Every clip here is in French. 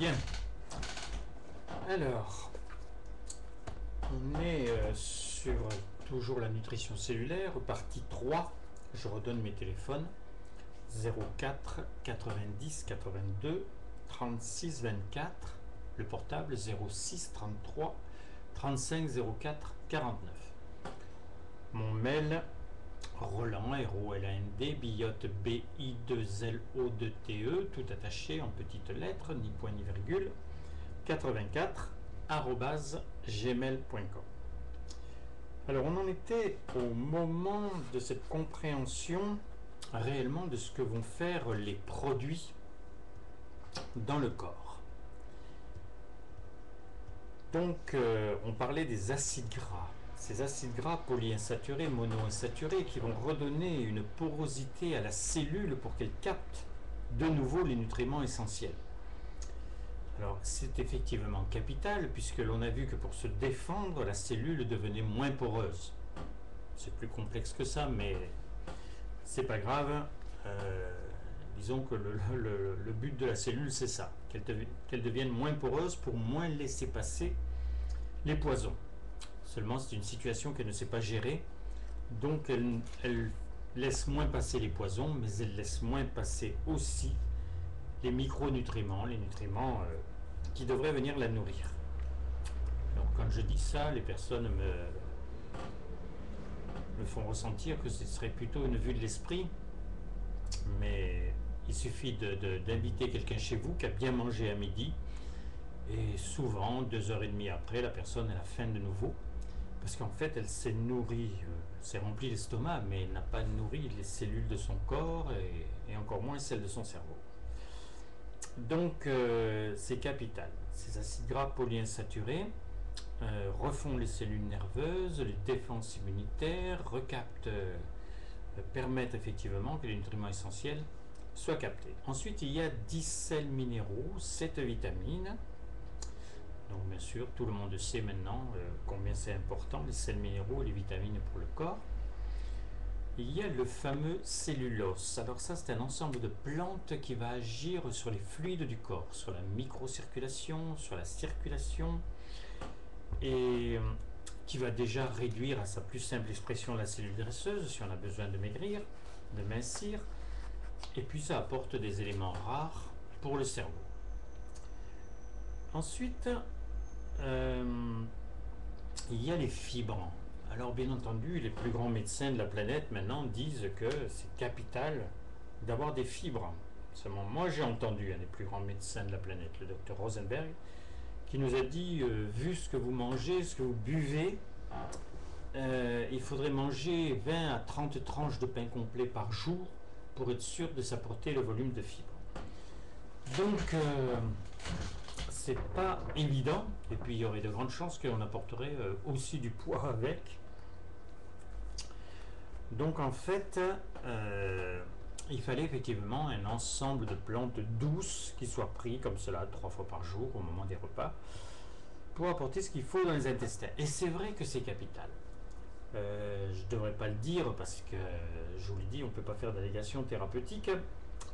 Bien. Alors, on est sur toujours la nutrition cellulaire, partie 3. Je redonne mes téléphones. 04 90 82 36 24. Le portable 06 33 35 04 49. Mon mail Roland, R-O-L-A-N-D, Billotte, B-I-2-L-O-2-T-E, tout attaché en petites lettres, ni point ni virgule, 84 @gmail.com. Alors on en était au moment de cette compréhension réellement de ce que vont faire les produits dans le corps. Donc on parlait des acides gras. Ces acides gras polyinsaturés, monoinsaturés, qui vont redonner une porosité à la cellule pour qu'elle capte de nouveau les nutriments essentiels. Alors c'est effectivement capital, puisque l'on a vu que pour se défendre, la cellule devenait moins poreuse. C'est plus complexe que ça, mais c'est pas grave. Disons que le but de la cellule, c'est ça, qu'elle devienne moins poreuse pour moins laisser passer les poisons. Seulement, c'est une situation qu'elle ne sait pas gérer, donc elle laisse moins passer les poisons, mais elle laisse moins passer aussi les micronutriments, les nutriments qui devraient venir la nourrir. Donc, quand je dis ça, les personnes me font ressentir que ce serait plutôt une vue de l'esprit, mais il suffit d'inviter quelqu'un chez vous qui a bien mangé à midi, et souvent, 2h30 après, la personne elle a faim de nouveau. Parce qu'en fait, elle s'est nourrie, s'est remplie l'estomac, mais elle n'a pas nourri les cellules de son corps et encore moins celles de son cerveau. Donc, c'est capital. Ces acides gras polyinsaturés refont les cellules nerveuses, les défenses immunitaires, recaptent, permettent effectivement que les nutriments essentiels soient captés. Ensuite, il y a 10 sels minéraux, 7 vitamines. Donc bien sûr, tout le monde sait maintenant combien c'est important, les sels minéraux et les vitamines pour le corps. Il y a le fameux cellulose. Alors ça, c'est un ensemble de plantes qui va agir sur les fluides du corps, sur la microcirculation, sur la circulation, et qui va déjà réduire à sa plus simple expression la cellule graisseuse, si on a besoin de maigrir, de mincir, et puis ça apporte des éléments rares pour le cerveau. Ensuite, il y a les fibres. Alors bien entendu, les plus grands médecins de la planète maintenant disent que c'est capital d'avoir des fibres. Seulement, moi j'ai entendu un des plus grands médecins de la planète, le docteur Rosenberg, qui nous a dit, vu ce que vous mangez, ce que vous buvez, il faudrait manger 20 à 30 tranches de pain complet par jour pour être sûr de s'apporter le volume de fibres. Donc, c'est pas évident, et puis il y aurait de grandes chances qu'on apporterait aussi du poids avec. Donc en fait, il fallait effectivement un ensemble de plantes douces qui soient pris comme cela 3 fois par jour au moment des repas pour apporter ce qu'il faut dans les intestins. Et c'est vrai que c'est capital. Je ne devrais pas le dire parce que, je vous le dis, on ne peut pas faire d'allégation thérapeutique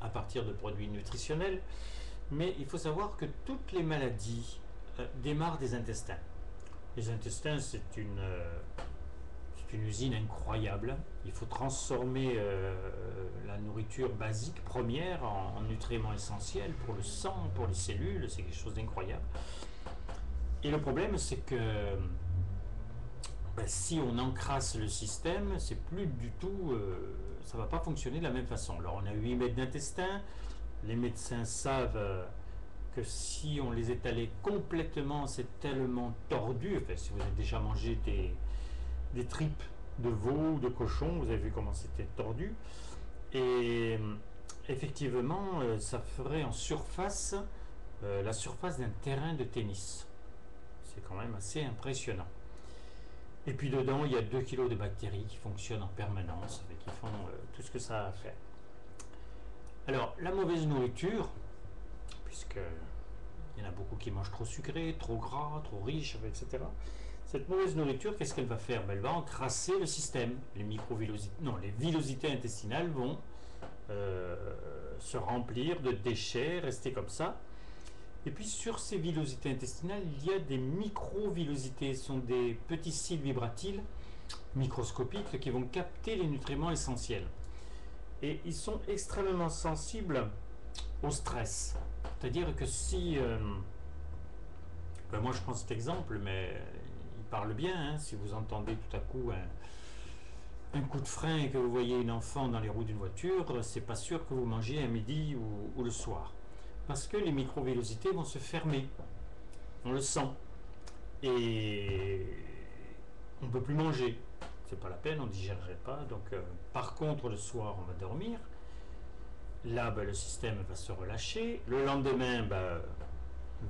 à partir de produits nutritionnels. Mais il faut savoir que toutes les maladies démarrent des intestins. Les intestins, c'est une usine incroyable. Il faut transformer la nourriture basique, première, en nutriments essentiels pour le sang, pour les cellules. C'est quelque chose d'incroyable. Et le problème, c'est que si on encrasse le système, c'est plus du tout, ça ne va pas fonctionner de la même façon. Alors on a 8 mètres d'intestin. Les médecins savent que si on les étalait complètement, c'est tellement tordu. Enfin, si vous avez déjà mangé des tripes de veau ou de cochon, vous avez vu comment c'était tordu. Et effectivement, ça ferait en surface la surface d'un terrain de tennis. C'est quand même assez impressionnant. Et puis dedans, il y a 2 kilos de bactéries qui fonctionnent en permanence, et qui font tout ce que ça a à faire. Alors, la mauvaise nourriture, puisque il y en a beaucoup qui mangent trop sucré, trop gras, trop riche, etc. Cette mauvaise nourriture, qu'est-ce qu'elle va faire? Elle va encrasser le système. Les villosités intestinales vont se remplir de déchets, rester comme ça. Et puis sur ces villosités intestinales, il y a des micro-villosités, ce sont des petits cils vibratiles microscopiques qui vont capter les nutriments essentiels. Et ils sont extrêmement sensibles au stress. C'est-à-dire que si... moi je prends cet exemple, mais il parle bien, hein, si vous entendez tout à coup un coup de frein et que vous voyez une enfant dans les roues d'une voiture, c'est pas sûr que vous mangez à midi ou le soir. Parce que les microvélocités vont se fermer. On le sent. Et on ne peut plus manger. C'est pas la peine, on ne digérerait pas. Donc, par contre, le soir, on va dormir. Là, le système va se relâcher. Le lendemain,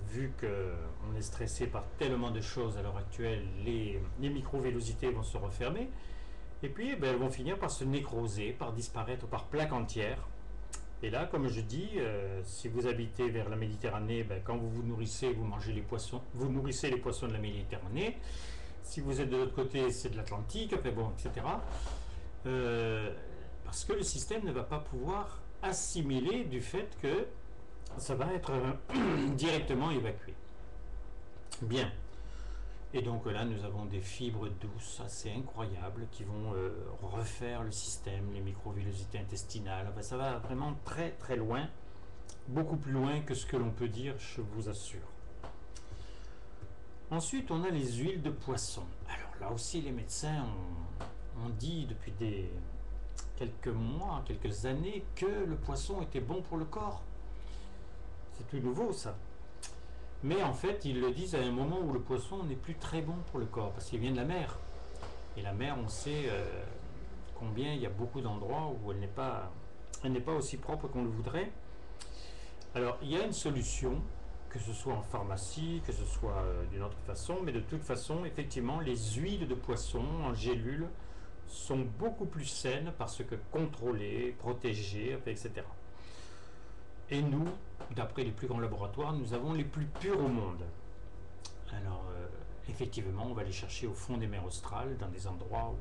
vu qu'on est stressé par tellement de choses à l'heure actuelle, les microvélocités vont se refermer. Et puis, elles vont finir par se nécroser, par disparaître par plaques entières. Et là, comme je dis, si vous habitez vers la Méditerranée, quand vous vous nourrissez, vous mangez les poissons, vous nourrissez les poissons de la Méditerranée. Si vous êtes de l'autre côté, c'est de l'Atlantique, etc. Parce que le système ne va pas pouvoir assimiler du fait que ça va être directement évacué. Bien. Et donc là, nous avons des fibres douces assez incroyables qui vont refaire le système, les microvillosités intestinales. Ça va vraiment très très loin, beaucoup plus loin que ce que l'on peut dire, je vous assure. Ensuite, on a les huiles de poisson. Alors là aussi, les médecins ont dit depuis quelques mois, quelques années, que le poisson était bon pour le corps. C'est tout nouveau ça. Mais en fait, ils le disent à un moment où le poisson n'est plus très bon pour le corps, parce qu'il vient de la mer. Et la mer, on sait combien il y a beaucoup d'endroits où elle n'est pas aussi propre qu'on le voudrait. Alors, il y a une solution, que ce soit en pharmacie, que ce soit d'une autre façon, mais de toute façon, effectivement, les huiles de poisson en gélules sont beaucoup plus saines parce que contrôlées, protégées, etc. Et nous, d'après les plus grands laboratoires, nous avons les plus purs au monde. Alors, effectivement, on va les chercher au fond des mers australes, dans des endroits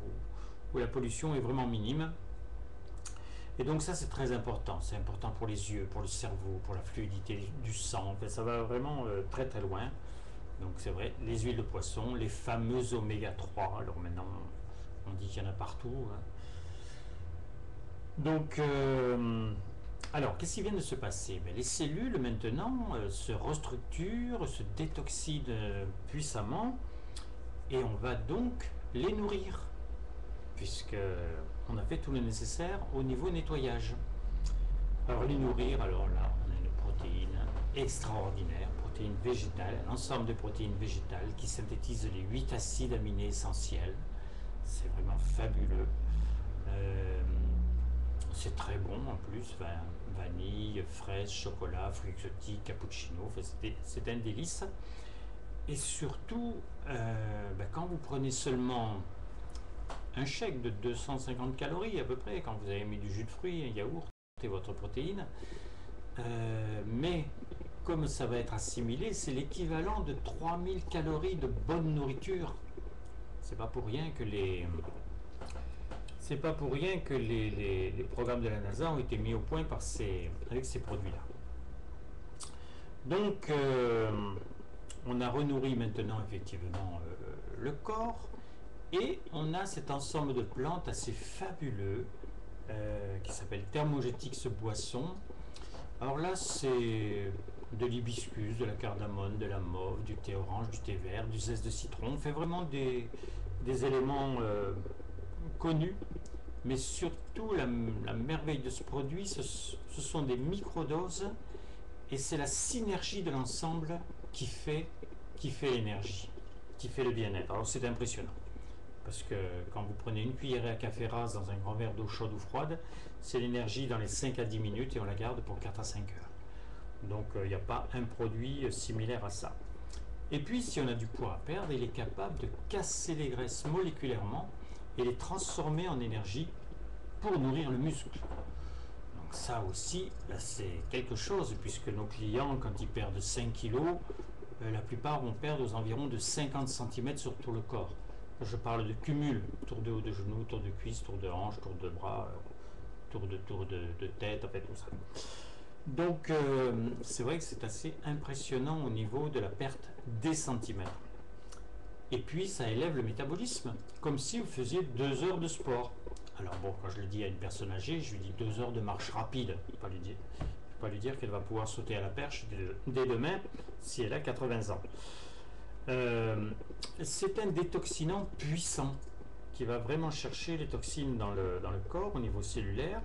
où la pollution est vraiment minime. Et donc ça, c'est très important. C'est important pour les yeux, pour le cerveau, pour la fluidité du sang. En fait, ça va vraiment très très loin. Donc c'est vrai, les huiles de poisson, les fameuses oméga 3. Alors maintenant, on dit qu'il y en a partout. Hein. Donc... alors, qu'est-ce qui vient de se passer? Les cellules, maintenant, se restructurent, se détoxinent puissamment, et on va donc les nourrir, puisqu'on a fait tout le nécessaire au niveau nettoyage. Alors, les nourrir, alors là, on a une protéine extraordinaire, protéine végétale, un ensemble de protéines végétales qui synthétisent les 8 acides aminés essentiels. C'est vraiment fabuleux. C'est très bon en plus, vanille, fraise, chocolat, fruits exotiques, cappuccino, c'est un délice. Et surtout, quand vous prenez seulement un chèque de 250 calories à peu près, quand vous avez mis du jus de fruits, un yaourt et votre protéine, mais comme ça va être assimilé, c'est l'équivalent de 3000 calories de bonne nourriture. C'est pas pour rien que les programmes de la NASA ont été mis au point avec ces produits-là. Donc, on a renourri maintenant effectivement le corps et on a cet ensemble de plantes assez fabuleux qui s'appelle Thermogétix boisson. Alors là, c'est de l'hibiscus, de la cardamone, de la mauve, du thé orange, du thé vert, du zeste de citron. On fait vraiment des éléments connus, mais surtout la merveille de ce produit, ce sont des microdoses et c'est la synergie de l'ensemble qui fait l'énergie, qui fait le bien-être. Alors c'est impressionnant, parce que quand vous prenez une cuillerée à café rase dans un grand verre d'eau chaude ou froide, c'est l'énergie dans les 5 à 10 minutes et on la garde pour 4 à 5 heures. Donc il n'y a pas un produit similaire à ça. Et puis si on a du poids à perdre, il est capable de casser les graisses moléculairement et les transformer en énergie pour nourrir le muscle. Donc ça aussi, c'est quelque chose, puisque nos clients, quand ils perdent 5 kilos, la plupart vont perdre aux environs de 50 cm sur tout le corps. Je parle de cumul, tour de haut de genou, tour de cuisse, tour de hanche, tour de bras, tour de tête, en fait tout ça. Donc c'est vrai que c'est assez impressionnant au niveau de la perte des centimètres. Et puis ça élève le métabolisme, comme si vous faisiez 2 heures de sport. Alors bon, quand je le dis à une personne âgée, je lui dis 2 heures de marche rapide. Je ne vais pas lui dire qu'elle va pouvoir sauter à la perche dès demain si elle a 80 ans. C'est un détoxinant puissant qui va vraiment chercher les toxines dans le corps au niveau cellulaire.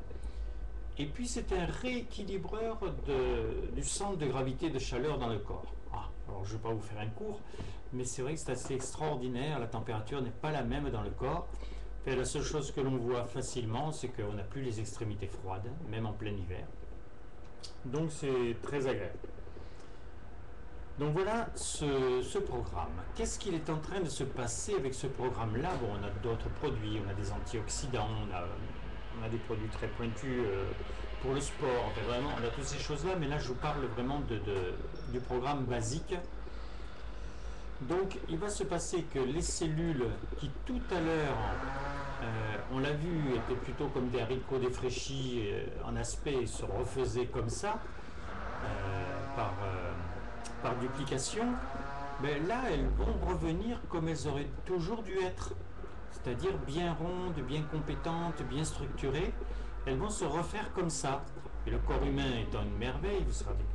Et puis c'est un rééquilibreur du centre de gravité de chaleur dans le corps. Alors je ne vais pas vous faire un cours, mais c'est vrai que c'est assez extraordinaire. La température n'est pas la même dans le corps. Et la seule chose que l'on voit facilement, c'est qu'on n'a plus les extrémités froides, même en plein hiver. Donc c'est très agréable. Donc voilà ce programme. Qu'est-ce qu'il est en train de se passer avec ce programme-là? Bon, on a d'autres produits, on a des antioxydants, on a des produits très pointus pour le sport, enfin vraiment, on a toutes ces choses-là, mais là je vous parle vraiment du programme basique. Donc il va se passer que les cellules qui tout à l'heure, on l'a vu, étaient plutôt comme des haricots défraîchis en aspect et se refaisaient comme ça, par duplication, mais là elles vont revenir comme elles auraient toujours dû être, c'est-à-dire bien rondes, bien compétentes, bien structurées. Elles vont se refaire comme ça. Et le corps humain étant une merveille,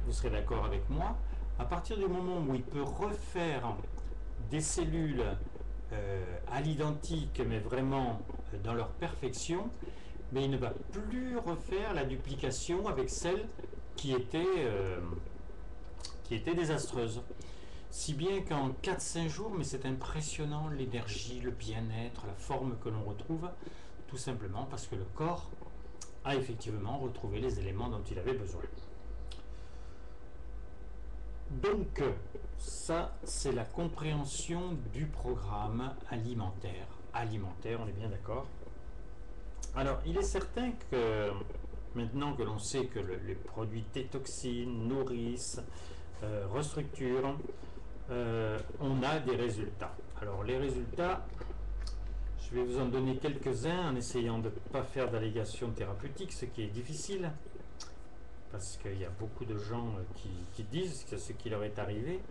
vous serez d'accord avec moi, à partir du moment où il peut refaire des cellules à l'identique, mais vraiment dans leur perfection, mais il ne va plus refaire la duplication avec celles qui étaient désastreuses. Si bien qu'en 4-5 jours, mais c'est impressionnant l'énergie, le bien-être, la forme que l'on retrouve, tout simplement parce que le corps a effectivement retrouvé les éléments dont il avait besoin. Donc, ça, c'est la compréhension du programme alimentaire. Alimentaire, on est bien d'accord. Alors, il est certain que, maintenant que l'on sait que les produits détoxinent, nourrissent, restructurent, on a des résultats. Alors, les résultats, je vais vous en donner quelques-uns en essayant de ne pas faire d'allégations thérapeutiques, ce qui est difficile, parce qu'il y a beaucoup de gens qui disent que ce qui leur est arrivé.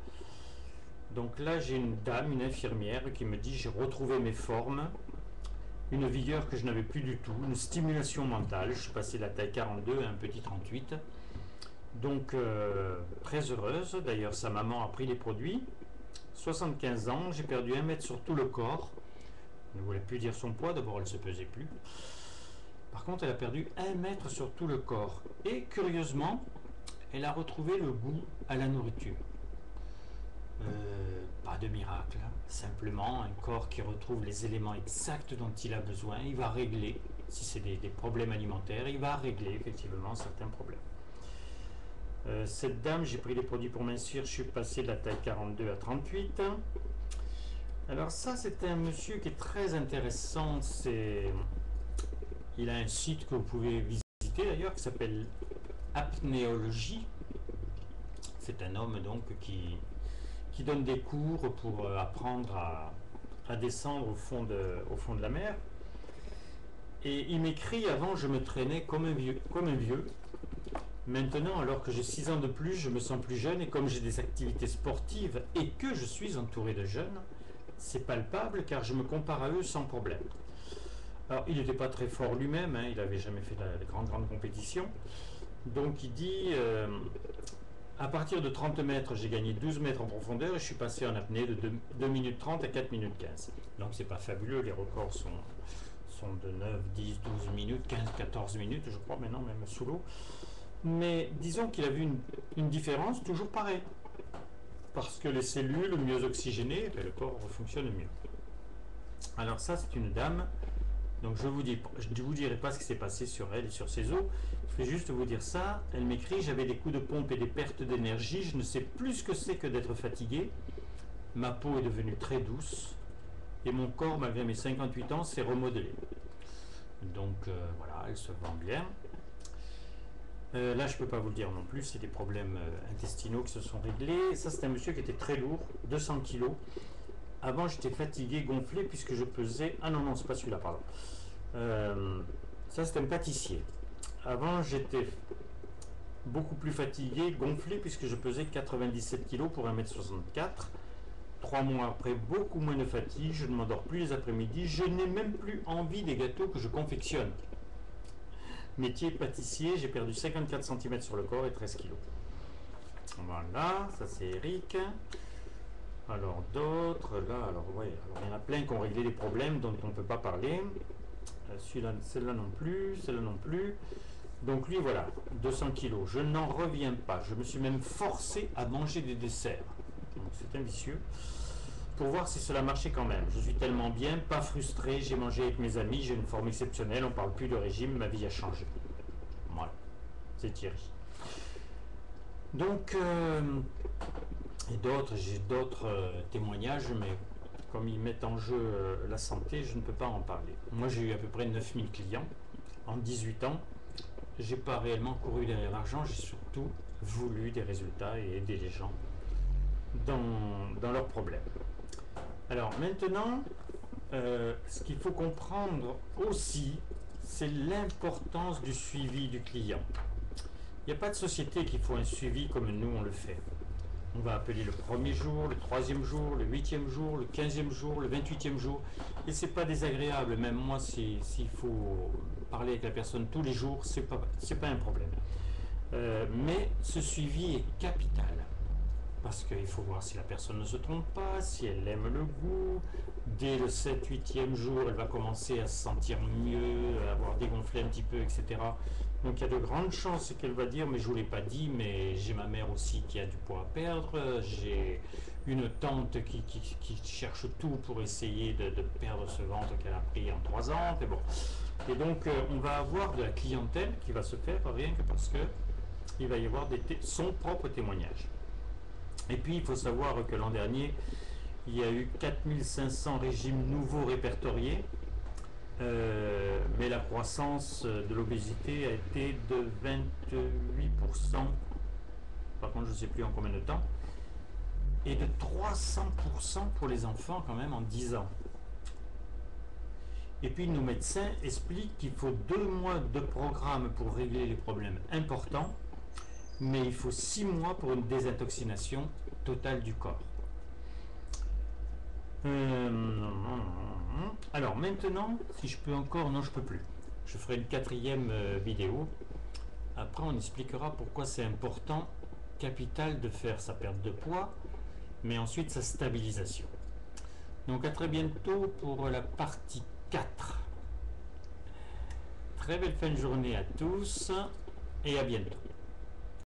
Donc là, j'ai une dame, une infirmière, qui me dit: j'ai retrouvé mes formes, une vigueur que je n'avais plus du tout, une stimulation mentale. Je suis passé de la taille 42 à un petit 38. Donc, très heureuse. D'ailleurs, sa maman a pris les produits. 75 ans, j'ai perdu 1 mètre sur tout le corps. Elle ne voulait plus dire son poids, d'abord elle ne se pesait plus. Par contre, elle a perdu 1 mètre sur tout le corps. Et curieusement, elle a retrouvé le goût à la nourriture. Pas de miracle, simplement un corps qui retrouve les éléments exacts dont il a besoin. Il va régler, si c'est des problèmes alimentaires, il va régler effectivement certains problèmes. Cette dame, j'ai pris les produits pour mincir, je suis passé de la taille 42 à 38. Alors ça, c'est un monsieur qui est très intéressant. Il a un site que vous pouvez visiter d'ailleurs qui s'appelle Apnéologie. C'est un homme donc qui donne des cours pour apprendre à descendre au fond de la mer. Et il m'écrit: avant je me traînais comme un vieux. Maintenant, alors que j'ai 6 ans de plus, je me sens plus jeune, et comme j'ai des activités sportives et que je suis entouré de jeunes, c'est palpable car je me compare à eux sans problème. Alors, il n'était pas très fort lui-même, il n'avait jamais fait de grandes compétitions. Donc il dit, à partir de 30 mètres, j'ai gagné 12 mètres en profondeur et je suis passé en apnée de 2 minutes 30 à 4 minutes 15. Donc c'est pas fabuleux, les records sont de 9, 10, 12 minutes, 15, 14 minutes, je crois maintenant, même sous l'eau. Mais disons qu'il a vu une différence toujours pareille. Parce que les cellules mieux oxygénées, le corps fonctionne mieux. Alors ça, c'est une dame. Donc je ne vous dirai pas ce qui s'est passé sur elle et sur ses os. Je vais juste vous dire ça. Elle m'écrit: j'avais des coups de pompe et des pertes d'énergie. Je ne sais plus ce que c'est que d'être fatigué. Ma peau est devenue très douce. Et mon corps, malgré mes 58 ans, s'est remodelé. Donc voilà, elle se vend bien. Là, je ne peux pas vous le dire non plus, c'est des problèmes intestinaux qui se sont réglés. Ça, c'est un monsieur qui était très lourd, 200 kg. Avant, j'étais fatigué, gonflé, puisque je pesais... Ah non, c'est pas celui-là, pardon. Ça, c'est un pâtissier. Avant, j'étais beaucoup plus fatigué, gonflé, puisque je pesais 97 kg pour 1m64. 3 mois après, beaucoup moins de fatigue, je ne m'endors plus les après-midi, je n'ai même plus envie des gâteaux que je confectionne. Métier pâtissier, j'ai perdu 54 cm sur le corps et 13 kg. Voilà, ça c'est Eric. Alors d'autres, là, alors ouais, alors il y en a plein qui ont réglé les problèmes dont on ne peut pas parler. Celle-là non plus, celle-là non plus. Donc lui voilà, 200 kg. Je n'en reviens pas. Je me suis même forcé à manger des desserts. Donc c'est un vicieux. Pour voir si cela marchait quand même. Je suis tellement bien, pas frustré. J'ai mangé avec mes amis, j'ai une forme exceptionnelle. On parle plus de régime, ma vie a changé. Voilà, c'est Thierry. Donc et d'autres, j'ai d'autres témoignages, mais comme ils mettent en jeu la santé, je ne peux pas en parler. Moi, j'ai eu à peu près 9000 clients en 18 ans. J'ai pas réellement couru derrière l'argent, j'ai surtout voulu des résultats et aider les gens dans leurs problèmes. Alors maintenant, ce qu'il faut comprendre aussi, c'est l'importance du suivi du client. Il n'y a pas de société qui faut un suivi comme nous on le fait. On va appeler le premier jour, le troisième jour, le 8e jour, le 15e jour, le 28e jour. Et c'est pas désagréable, même moi, s'il faut parler avec la personne tous les jours, c'est pas un problème. Mais ce suivi est capital. Parce qu'il faut voir si la personne ne se trompe pas, si elle aime le goût. Dès le 7-8e jour, elle va commencer à se sentir mieux, à avoir dégonflé un petit peu, etc. Donc il y a de grandes chances qu'elle va dire, mais je ne vous l'ai pas dit, mais j'ai ma mère aussi qui a du poids à perdre, j'ai une tante qui cherche tout pour essayer de perdre ce ventre qu'elle a pris en 3 ans. Et, bon. Et donc on va avoir de la clientèle qui va se faire rien que parce qu'il va y avoir son propre témoignage. Et puis il faut savoir que l'an dernier, il y a eu 4500 régimes nouveaux répertoriés. Mais la croissance de l'obésité a été de 28%, par contre je ne sais plus en combien de temps, et de 300% pour les enfants quand même en 10 ans. Et puis nos médecins expliquent qu'il faut 2 mois de programme pour régler les problèmes importants, mais il faut 6 mois pour une désintoxication totale du corps. Alors maintenant, si je peux encore, non je peux plus. Je ferai une 4e vidéo. Après on expliquera pourquoi c'est important, capital, de faire sa perte de poids, mais ensuite sa stabilisation. Donc à très bientôt pour la partie 4. Très belle fin de journée à tous et à bientôt.